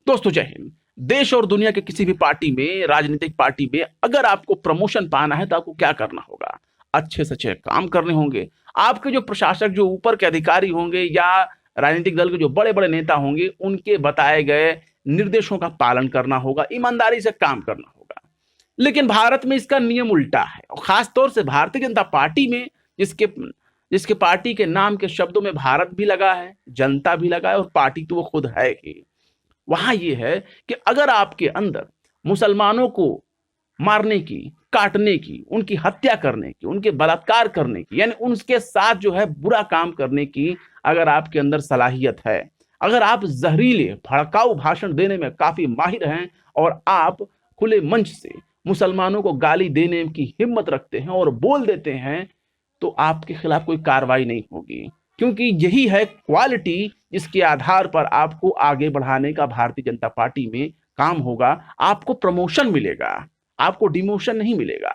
दोस्तों जय हिंद। देश और दुनिया के किसी भी पार्टी में, राजनीतिक पार्टी में अगर आपको प्रमोशन पाना है तो आपको क्या करना होगा? अच्छे से अच्छे काम करने होंगे। आपके जो प्रशासक, जो ऊपर के अधिकारी होंगे या राजनीतिक दल के जो बड़े बड़े नेता होंगे, उनके बताए गए निर्देशों का पालन करना होगा, ईमानदारी से काम करना होगा। लेकिन भारत में इसका नियम उल्टा है, और खास तौर से भारतीय जनता पार्टी में, जिसके जिसके पार्टी के नाम के शब्दों में भारत भी लगा है, जनता भी लगा है और पार्टी तो वो खुद है ही। वहां यह है कि अगर आपके अंदर मुसलमानों को मारने की, काटने की, उनकी हत्या करने की, उनके बलात्कार करने की, यानी उनके साथ जो है बुरा काम करने की अगर आपके अंदर सलाहियत है, अगर आप जहरीले भड़काऊ भाषण देने में काफी माहिर हैं और आप खुले मंच से मुसलमानों को गाली देने की हिम्मत रखते हैं और बोल देते हैं, तो आपके खिलाफ कोई कार्रवाई नहीं होगी। क्योंकि यही है क्वालिटी जिसके आधार पर आपको आगे बढ़ाने का भारतीय जनता पार्टी में काम होगा। आपको प्रमोशन मिलेगा, आपको डिमोशन नहीं मिलेगा,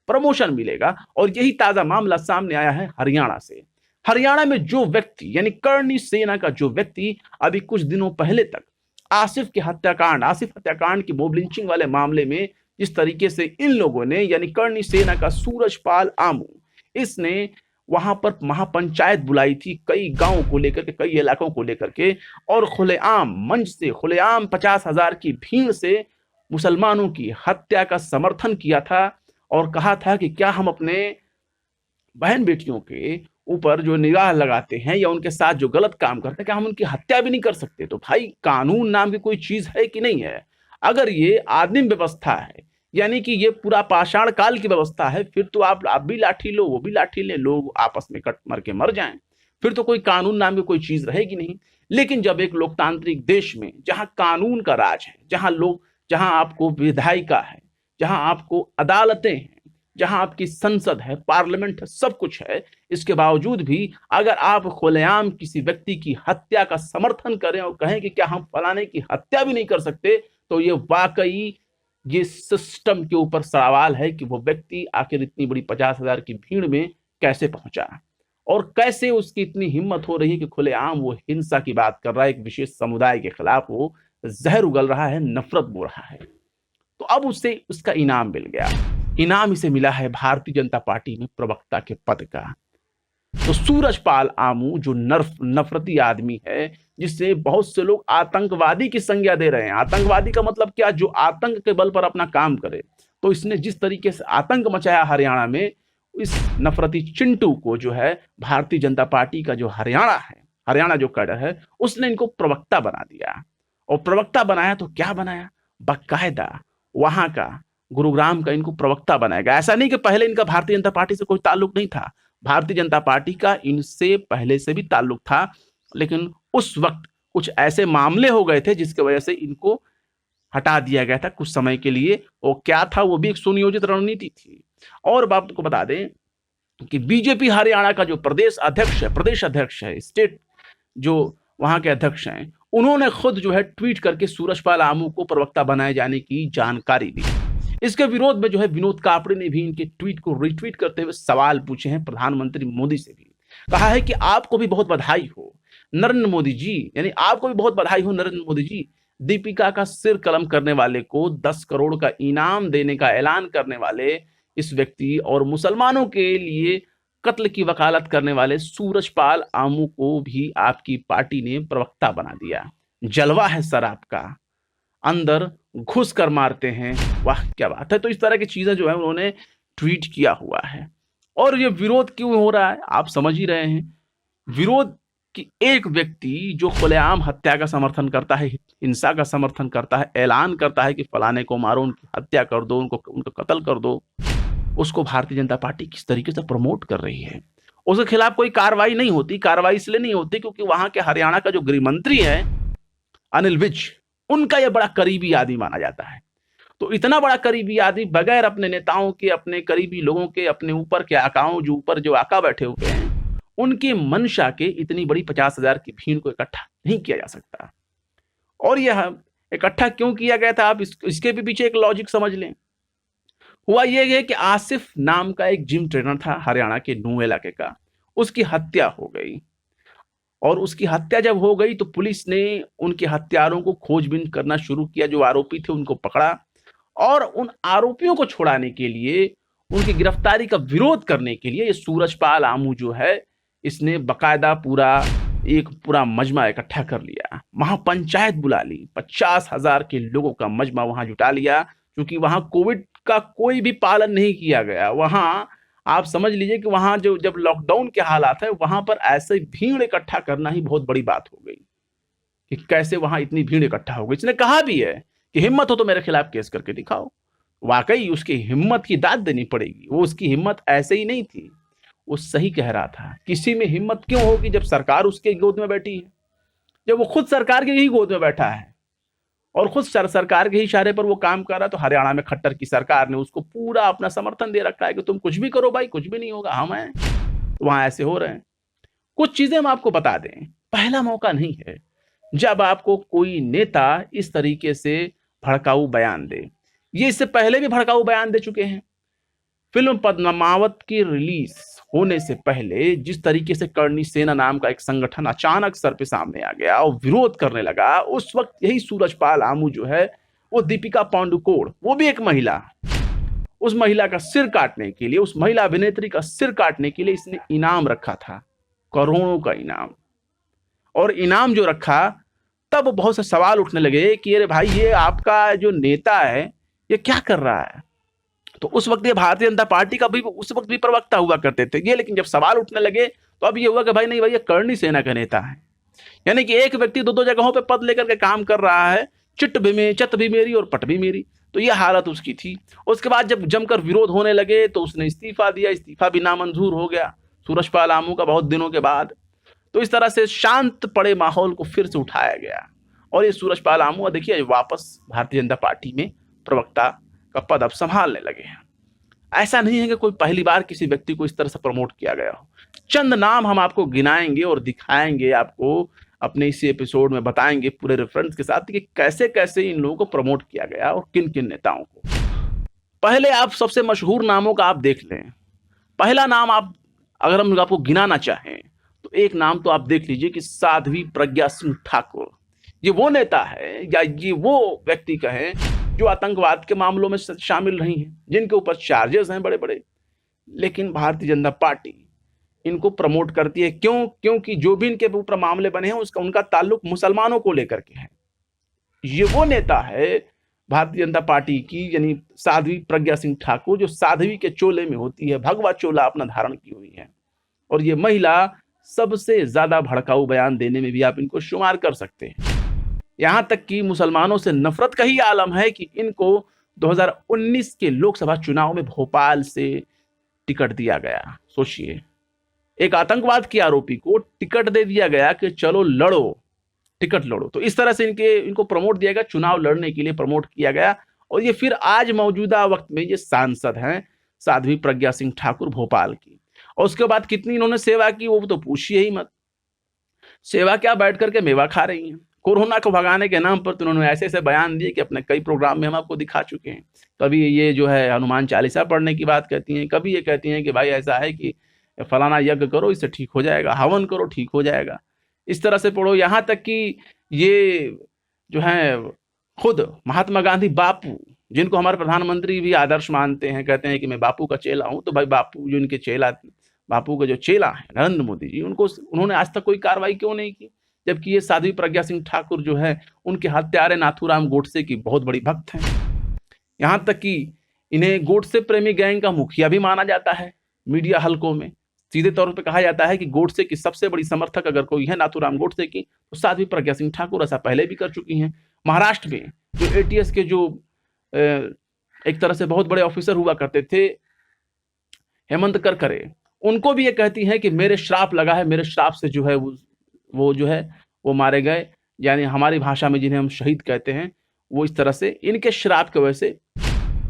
प्रमोशन मिलेगा। और यही ताजा मामला सामने आया है हरियाणा से। हरियाणा में जो व्यक्ति, यानी कर्णी सेना का जो व्यक्ति अभी कुछ दिनों पहले तक आसिफ हत्याकांड की मॉब लिंचिंग वाले मामले में जिस तरीके से इन लोगों ने, यानी कर्णी सेना का सूरजपाल आमू, इसने वहां पर महापंचायत बुलाई थी कई गांवों को लेकर के, कई इलाकों को लेकर के, और खुलेआम मंच से, खुलेआम 50,000 की भीड़ से मुसलमानों की हत्या का समर्थन किया था और कहा था कि क्या हम अपने बहन बेटियों के ऊपर जो निगाह लगाते हैं या उनके साथ जो गलत काम करते हैं, क्या हम उनकी हत्या भी नहीं कर सकते? तो भाई, कानून नाम की कोई चीज है कि नहीं है? अगर ये आदिम व्यवस्था है, यानी कि ये पूरा पाषाण काल की व्यवस्था है, फिर तो आप भी लाठी लो, वो भी लाठी ले, लोग आपस में कट मर के मर जाएं, फिर तो कोई कानून नाम की कोई चीज रहेगी नहीं। लेकिन जब एक लोकतांत्रिक देश में, जहां कानून का राज है, जहां आपको विधायिका है, जहां आपको अदालतें हैं, जहां आपकी संसद है, पार्लियामेंट है, सब कुछ है, इसके बावजूद भी अगर आप खुलेआम किसी व्यक्ति की हत्या का समर्थन करें और कहें कि क्या हम फलाने की हत्या भी नहीं कर सकते, तो ये वाकई ये सिस्टम के ऊपर सवाल है कि वो व्यक्ति आखिर इतनी बड़ी 50,000 की भीड़ में कैसे पहुंचा और कैसे उसकी इतनी हिम्मत हो रही है कि खुलेआम वो हिंसा की बात कर रहा है, एक विशेष समुदाय के खिलाफ वो जहर उगल रहा है, नफरत बो रहा है। तो अब उससे उसका इनाम मिल गया। इनाम इसे मिला है भारतीय जनता पार्टी में प्रवक्ता के पद का। तो सूरजपाल आमू जो नफरती आदमी है, जिससे बहुत से लोग आतंकवादी की संज्ञा दे रहे हैं। आतंकवादी का मतलब क्या? जो आतंक के बल पर अपना काम करे। तो इसने जिस तरीके से आतंक मचाया हरियाणा में, इस नफरती चिंटू को जो है भारतीय जनता पार्टी का जो हरियाणा जो कैडर है, उसने इनको प्रवक्ता बना दिया। और प्रवक्ता बनाया तो क्या बनाया? बाकायदा वहां का, गुरुग्राम का इनको प्रवक्ता बनाएगा। ऐसा नहीं कि पहले इनका भारतीय जनता पार्टी से कोई ताल्लुक नहीं था, भारतीय जनता पार्टी का इनसे पहले से भी ताल्लुक था, लेकिन उस वक्त कुछ ऐसे मामले हो गए थे जिसकी वजह से इनको हटा दिया गया था कुछ समय के लिए। और क्या था? वो भी एक सुनियोजित रणनीति थी। और आपको बता दें कि बीजेपी हरियाणा का जो प्रदेश अध्यक्ष है, स्टेट जो वहां के अध्यक्ष हैं, उन्होंने खुद जो है ट्वीट करके सूरजपाल आमू को प्रवक्ता बनाए जाने की जानकारी दी। इसके विरोध में जो है विनोद कापड़े ने भी इनके ट्वीट को रिट्वीट करते हुए सवाल पूछे हैं प्रधानमंत्री मोदी से भी। कहा है कि आपको भी बहुत बधाई हो नरेंद्र मोदी जी, यानी आपको भी बहुत बधाई हो नरेंद्र मोदी जी, दीपिका का सिर कलम करने वाले को 10 करोड़ का इनाम देने का ऐलान करने वाले इस व्यक्ति और मुसलमानों के लिए कत्ल की वकालत करने वाले सूरजपाल आमू को भी आपकी पार्टी ने प्रवक्ता बना दिया। जलवा है सर आपका, अंदर घुस कर मारते हैं, वाह क्या बात है। तो इस तरह की चीजें जो है उन्होंने ट्वीट किया हुआ है। और ये विरोध क्यों हो रहा है आप समझ ही रहे हैं। विरोध कि एक व्यक्ति जो खुलेआम हत्या का समर्थन करता है, हिंसा का समर्थन करता है, ऐलान करता है कि फलाने को मारो, उनकी हत्या कर दो, उनको कत्ल कर दो, उसको भारतीय जनता पार्टी किस तरीके से प्रमोट कर रही है। उसके खिलाफ कोई कार्रवाई नहीं होती। कार्रवाई इसलिए नहीं होती क्योंकि वहां के हरियाणा का जो गृह मंत्री है अनिल विज, उनका यह बड़ा करीबी आदमी माना जाता है। तो इतना बड़ा करीबी आदमी बगैर अपने नेताओं के, अपने करीबी लोगों के, अपने ऊपर के आकाओं, जो ऊपर जो आका बैठे हुए हैं, उनकी मंशा के इतनी बड़ी 50,000 की भीड़ को इकट्ठा नहीं किया जा सकता। और यह इकट्ठा क्यों किया गया था, आप इसके भी पीछे एक लॉजिक समझ लें। हुआ यह है कि आसिफ नाम का एक जिम ट्रेनर था हरियाणा के नूह इलाके का, उसकी हत्या हो गई। और उसकी हत्या जब हो गई तो पुलिस ने उनके हत्यारों को खोजबीन करना शुरू किया, जो आरोपी थे उनको पकड़ा, और उन आरोपियों को छुड़ाने के लिए, उनकी गिरफ्तारी का विरोध करने के लिए ये सूरजपाल आमू जो है, इसने बकायदा एक पूरा मजमा इकट्ठा कर लिया, महापंचायत बुला ली, 50,000 के लोगों का मजमा वहां जुटा लिया, क्योंकि वहां कोविड का कोई भी पालन नहीं किया गया। वहां आप समझ लीजिए कि वहां जो जब लॉकडाउन के हालात है, वहां पर ऐसे भीड़ इकट्ठा करना ही बहुत बड़ी बात हो गई कि कैसे वहां इतनी भीड़ इकट्ठा हो गई। इसने कहा भी है कि हिम्मत हो तो मेरे खिलाफ केस करके दिखाओ। वाकई उसकी हिम्मत की दाद देनी पड़ेगी, वो उसकी हिम्मत ऐसे ही नहीं थी, वो सही कह रहा था। किसी में हिम्मत क्यों होगी जब सरकार उसके गोद में बैठी है, जब वो खुद सरकार के ही गोद में बैठा है और खुद सरकार के ही इशारे पर वो काम कर रहा है। तो हरियाणा में खट्टर की सरकार ने उसको पूरा अपना समर्थन दे रखा है कि तुम कुछ भी करो भाई, कुछ भी नहीं होगा, हम हैं। तो वहां ऐसे हो रहे हैं। कुछ चीजें हम आपको बता दें, पहला मौका नहीं है जब आपको कोई नेता इस तरीके से भड़काऊ बयान दे। ये इससे पहले भी भड़काऊ बयान दे चुके हैं। फिल्म पद्मावत की रिलीज होने से पहले जिस तरीके से करणी सेना नाम का एक संगठन अचानक सर पे सामने आ गया और विरोध करने लगा, उस वक्त यही सूरजपाल आमू जो है, वो दीपिका पादुकोण, वो भी एक महिला, उस महिला का सिर काटने के लिए, उस महिला अभिनेत्री का सिर काटने के लिए इसने इनाम रखा था, करोड़ों का इनाम। और इनाम जो रखा, तब बहुत से सवाल उठने लगे कि अरे भाई, ये आपका जो नेता है ये क्या कर रहा है। तो उस वक्त ये भारतीय जनता पार्टी का भी उस वक्त भी प्रवक्ता हुआ करते थे ये, लेकिन जब सवाल उठने लगे तो अब ये हुआ कि भाई नहीं भाई, ये करणी सेना का नेता है। यानी कि एक व्यक्ति दो दो जगहों पे पद लेकर के काम कर रहा है, चिट भी मेरी और पट भी मेरी। तो ये हालत उसकी थी। उसके बाद जब जमकर विरोध होने लगे तो उसने इस्तीफा दिया, इस्तीफा भी नामंजूर हो गया सूरजपाल आमू का बहुत दिनों के बाद। तो इस तरह से शांत पड़े माहौल को फिर से उठाया गया और ये सूरजपाल आमू देखिए वापस भारतीय जनता पार्टी में प्रवक्ता का पद अब संभालने लगे हैं। ऐसा नहीं है कि कोई पहली बार किसी व्यक्ति को इस तरह से प्रमोट किया गया हो। चंद नाम हम आपको गिनाएंगे और दिखाएंगे, आपको अपने इसी एपिसोड में बताएंगे पूरे रेफरेंस के साथ कि कैसे कैसे इन लोगों को प्रमोट किया गया और किन किन नेताओं को। पहले आप सबसे मशहूर नामों का आप देख लें। पहला नाम आप, अगर हम आपको गिनाना चाहें तो एक नाम तो आप देख लीजिए कि साध्वी प्रज्ञा सिंह ठाकुर। ये वो नेता है या ये वो व्यक्ति कहें जो आतंकवाद के मामलों में शामिल रही हैं, जिनके ऊपर चार्जेस हैं बड़े बड़े, लेकिन भारतीय जनता पार्टी इनको प्रमोट करती है। क्यों? क्योंकि जो भी इनके ऊपर मामले बने हैं उनका ताल्लुक मुसलमानों को लेकर के है। ये वो नेता है भारतीय जनता पार्टी की, यानी साध्वी प्रज्ञा सिंह ठाकुर, जो साध्वी के चोले में होती है, भगवा चोला अपना धारण की हुई है। और ये महिला सबसे ज्यादा भड़काऊ बयान देने में भी आप इनको शुमार कर सकते हैं। यहां तक कि मुसलमानों से नफरत का ही आलम है कि इनको 2019 के लोकसभा चुनाव में भोपाल से टिकट दिया गया। सोचिए, एक आतंकवाद के आरोपी को टिकट दे दिया गया कि चलो लड़ो, टिकट लड़ो। तो इस तरह से इनको प्रमोट दिया गया, चुनाव लड़ने के लिए प्रमोट किया गया। और ये फिर आज मौजूदा वक्त में ये सांसद हैं साध्वी प्रज्ञा सिंह ठाकुर भोपाल की। और उसके बाद कितनी इन्होंने सेवा की वो तो पूछिए ही मत। सेवा क्या, बैठ करके मेवा खा रही हैं। कोरोना को भगाने के नाम पर तो उन्होंने ऐसे ऐसे बयान दिए कि अपने कई प्रोग्राम में हम आपको दिखा चुके हैं। कभी ये जो है हनुमान चालीसा पढ़ने की बात कहती हैं, कभी ये कहती हैं कि भाई ऐसा है कि फलाना यज्ञ करो इससे ठीक हो जाएगा, हवन करो ठीक हो जाएगा, इस तरह से पढ़ो। यहाँ तक कि ये जो है खुद महात्मा गांधी बापू, जिनको हमारे प्रधानमंत्री भी आदर्श मानते हैं, कहते हैं कि मैं बापू का चेला हूं, तो भाई बापू जो इनके चेला, बापू का जो चेला है नरेंद्र मोदी जी, उन्होंने आज तक कोई कार्रवाई क्यों नहीं की? जबकि ये साध्वी प्रज्ञा सिंह ठाकुर जो है उनके हत्यारे नाथूराम गोडसे की बहुत बड़ी भक्त हैं। यहां तक कि इन्हें गोडसे प्रेमी गैंग का मुखिया भी माना जाता है। मीडिया हलकों में सीधे तौर पर कहा जाता है कि गोडसे की सबसे बड़ी समर्थक अगर कोई है नाथूराम गोडसे की, तो साध्वी प्रज्ञा सिंह ठाकुर। ऐसा पहले भी कर चुकी हैं। महाराष्ट्र में जो एटीएस के जो एक तरह से बहुत बड़े ऑफिसर हुआ करते थे, हेमंत करकरे, उनको भी ये कहती हैं कि मेरे श्राप लगा है, मेरे श्राप से जो है वो जो है वो मारे गए। यानी हमारी भाषा में जिन्हें हम शहीद कहते हैं, वो इस तरह से इनके श्राप की वजह से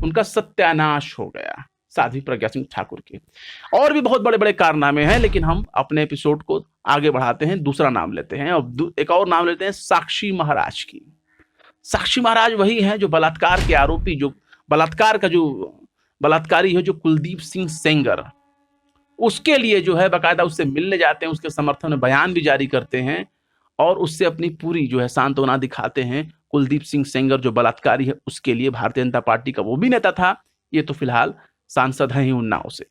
उनका सत्यानाश हो गया, साध्वी प्रज्ञा सिंह ठाकुर के। और भी बहुत बड़े बड़े कारनामे हैं, लेकिन हम अपने एपिसोड को आगे बढ़ाते हैं, दूसरा नाम लेते हैं और एक और नाम लेते हैं साक्षी महाराज की। साक्षी महाराज वही हैं जो बलात्कार के आरोपी, जो बलात्कार का जो बलात्कारी है, जो कुलदीप सिंह सेंगर, उसके लिए जो है बाकायदा उससे मिलने जाते हैं, उसके समर्थन में बयान भी जारी करते हैं और उससे अपनी पूरी जो है सांत्वना दिखाते हैं। कुलदीप सिंह सेंगर जो बलात्कारी है उसके लिए भारतीय जनता पार्टी का वो भी नेता था, ये तो फिलहाल सांसद हैं ही उन्नाव से।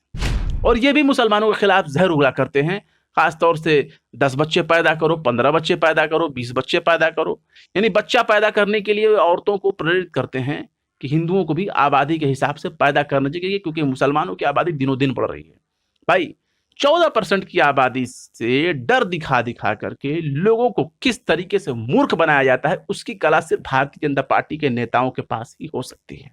और ये भी मुसलमानों के खिलाफ जहर उगला करते हैं, खासतौर से 10 बच्चे पैदा करो, 15 बच्चे पैदा करो, 20 बच्चे पैदा करो, यानी बच्चा पैदा करने के लिए औरतों को प्रेरित करते हैं कि हिंदुओं को भी आबादी के हिसाब से पैदा करना चाहिए, क्योंकि मुसलमानों की आबादी दिनों दिन बढ़ रही है। भाई 14% की आबादी से डर दिखा दिखा करके लोगों को किस तरीके से मूर्ख बनाया जाता है, उसकी कला सिर्फ भारतीय जनता पार्टी के नेताओं के पास ही हो सकती है।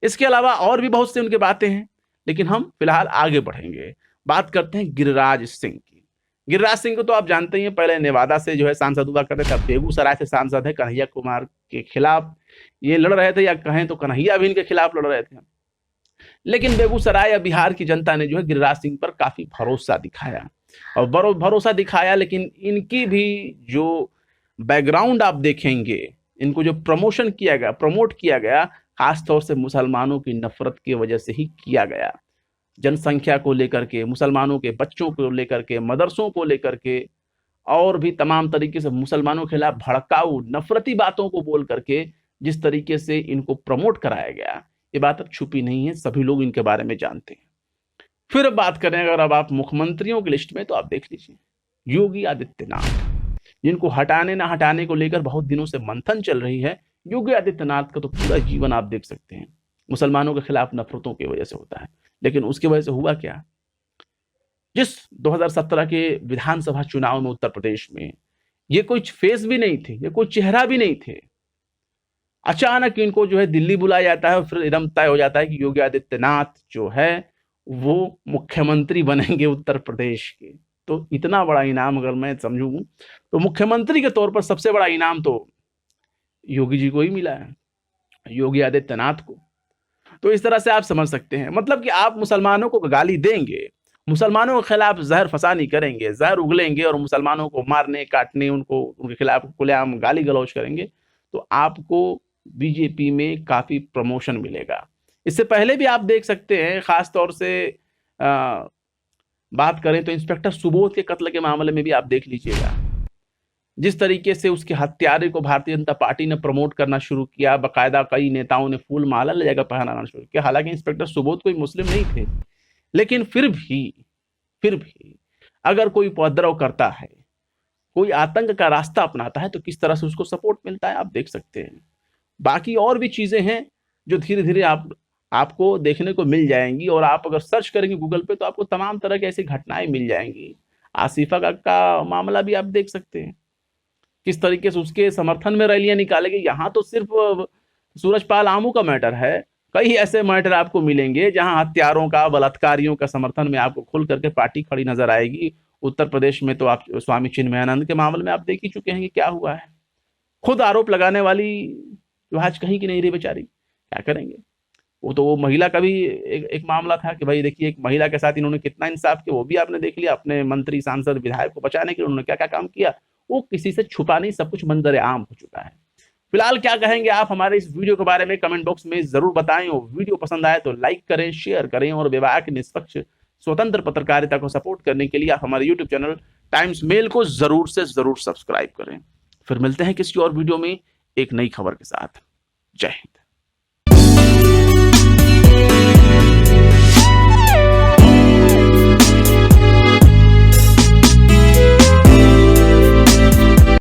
इसके अलावा और भी बहुत से उनके बातें हैं, लेकिन हम फिलहाल आगे बढ़ेंगे। बात करते हैं गिरिराज सिंह की। गिरिराज सिंह को तो आप जानते ही हैं, पहले नेवादा से जो है सांसद हुआ करते थे, अब बेगूसराय से सांसद है। कन्हैया कुमार के खिलाफ ये लड़ रहे थे, या कहें तो कन्हैया भी इनके खिलाफ लड़ रहे थे। लेकिन बेगूसराय या बिहार की जनता ने जो है गिरिराज सिंह पर काफी भरोसा दिखाया और भरोसा दिखाया, लेकिन इनकी भी जो बैकग्राउंड आप देखेंगे, इनको जो प्रमोट किया गया खासतौर से मुसलमानों की नफरत की वजह से ही किया गया। जनसंख्या को लेकर के, मुसलमानों के बच्चों को लेकर के, मदरसों को लेकर के और भी तमाम तरीके से मुसलमानों के खिलाफ भड़काऊ नफरती बातों को बोल करके जिस तरीके से इनको प्रमोट कराया गया, ये बात अब छुपी नहीं है, सभी लोग इनके बारे में जानते हैं। फिर बात करें अगर अब आप मुख्यमंत्रियों की लिस्ट में, तो आप देख लीजिए योगी आदित्यनाथ, जिनको हटाने ना हटाने को लेकर बहुत दिनों से मंथन चल रही है। योगी आदित्यनाथ का तो पूरा जीवन आप देख सकते हैं मुसलमानों के खिलाफ नफरतों की वजह से होता है, लेकिन उसकी वजह से हुआ क्या? जिस 2017 के विधानसभा चुनाव में उत्तर प्रदेश में ये कोई फेस भी नहीं थे, ये कोई चेहरा भी नहीं थे, अचानक इनको जो है दिल्ली बुलाया जाता है और फिर एकदम तय हो जाता है कि योगी आदित्यनाथ जो है वो मुख्यमंत्री बनेंगे उत्तर प्रदेश के। तो इतना बड़ा इनाम अगर मैं समझूं तो मुख्यमंत्री के तौर पर सबसे बड़ा इनाम तो योगी जी को ही मिला है, योगी आदित्यनाथ को। तो इस तरह से आप समझ सकते हैं, मतलब कि आप मुसलमानों को गाली देंगे, मुसलमानों के खिलाफ जहर फसानी करेंगे, जहर उगलेंगे और मुसलमानों को मारने काटने, उनके खिलाफ खुलेआम गाली गलौज करेंगे, तो आपको बीजेपी में काफी प्रमोशन मिलेगा। इससे पहले भी आप देख सकते हैं, खास तौर से बात करें तो इंस्पेक्टर सुबोध के कत्ल के मामले में भी आप देख लीजिएगा, जिस तरीके से उसके हत्यारे को भारतीय जनता पार्टी ने प्रमोट करना शुरू किया, बाकायदा कई नेताओं ने फूल माला ले जाकर पहनाना शुरू किया। हालांकि इंस्पेक्टर सुबोध कोई मुस्लिम नहीं थे, लेकिन फिर भी अगर कोई उपद्रव करता है, कोई आतंक का रास्ता अपनाता है, तो किस तरह से उसको सपोर्ट मिलता है आप देख सकते हैं। बाकी और भी चीजें हैं जो धीरे धीरे आपको देखने को मिल जाएंगी, और आप अगर सर्च करेंगे गूगल पे तो आपको तमाम तरह की ऐसी घटनाएं मिल जाएंगी। आसिफा का मामला भी आप देख सकते हैं, किस तरीके से उसके समर्थन में रैलियां निकालेंगे। यहाँ तो सिर्फ सूरजपाल आमू का मैटर है, कई ऐसे मैटर आपको मिलेंगे जहां हत्यारों का, बलात्कारियों का समर्थन में आपको खुल करके पार्टी खड़ी नजर आएगी। उत्तर प्रदेश में तो आप स्वामी चिन्मयानंद के मामले में आप देख ही चुके हैं कि क्या हुआ है। खुद आरोप लगाने वाली जो आज कहीं की नहीं रही बेचारी, क्या करेंगे। वो महिला का भी एक मामला था कि भाई देखिए, एक महिला के साथ इन्होंने कितना इंसाफ किया, वो भी आपने देख लिया। अपने मंत्री, सांसद, विधायक को बचाने के लिए उन्होंने क्या क्या काम किया, वो किसी से छुपा नहीं, सब कुछ मंजर आम हो चुका है। फिलहाल क्या कहेंगे आप हमारे इस वीडियो के बारे में कमेंट बॉक्स में जरूर बताएं, और वीडियो पसंद आए तो लाइक करें, शेयर करें, और विभाग की निष्पक्ष स्वतंत्र पत्रकारिता को सपोर्ट करने के लिए आप हमारे यूट्यूब चैनल टाइम्स मेल को जरूर से जरूर सब्सक्राइब करें। फिर मिलते हैं किसी और वीडियो में एक नई खबर के साथ। जय हिंद।